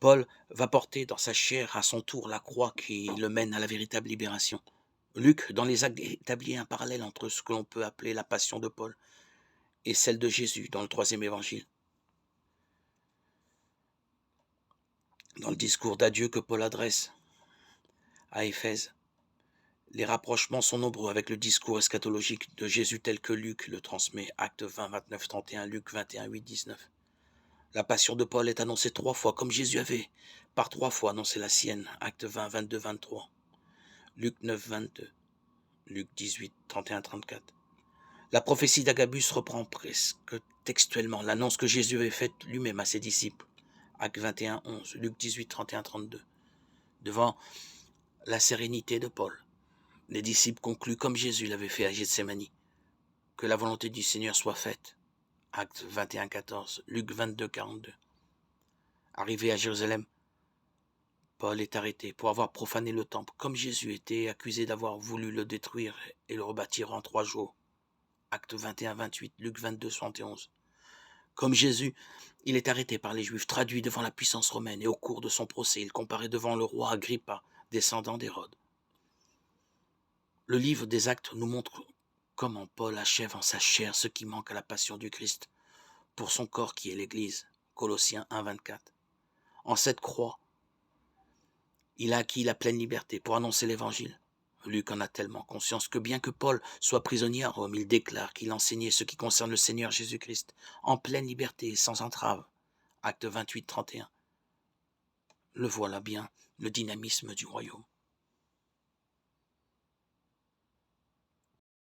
Paul va porter dans sa chair à son tour la croix qui le mène à la véritable libération. Luc, dans les Actes, établit un parallèle entre ce que l'on peut appeler la passion de Paul et celle de Jésus dans le troisième évangile. Dans le discours d'adieu que Paul adresse à Éphèse, les rapprochements sont nombreux avec le discours eschatologique de Jésus tel que Luc le transmet, Actes 20, 29, 31, Luc 21, 8, 19. La passion de Paul est annoncée 3 fois, comme Jésus avait par 3 fois annoncé la sienne, Actes 20, 22, 23, Luc 9, 22, Luc 18, 31, 34. La prophétie d'Agabus reprend presque textuellement l'annonce que Jésus avait faite lui-même à ses disciples, Actes 21, 11, Luc 18, 31, 32. Devant la sérénité de Paul, les disciples concluent comme Jésus l'avait fait à Gethsémanie, que la volonté du Seigneur soit faite, Actes 21, 14, Luc 22, 42. Arrivé à Jérusalem, Paul est arrêté pour avoir profané le temple, comme Jésus était accusé d'avoir voulu le détruire et le rebâtir en 3 jours. Actes 21, 28, Luc 22, 71. Comme Jésus, il est arrêté par les Juifs, traduit devant la puissance romaine, et au cours de son procès, il comparaît devant le roi Agrippa, descendant d'Hérode. Le livre des Actes nous montre comment Paul achève en sa chair ce qui manque à la passion du Christ pour son corps qui est l'Église. Colossiens 1, 24. En cette croix, il a acquis la pleine liberté pour annoncer l'Évangile. Luc en a tellement conscience que bien que Paul soit prisonnier à Rome, il déclare qu'il enseignait ce qui concerne le Seigneur Jésus-Christ en pleine liberté et sans entrave. Acte 28, 31. Le voilà bien, le dynamisme du royaume.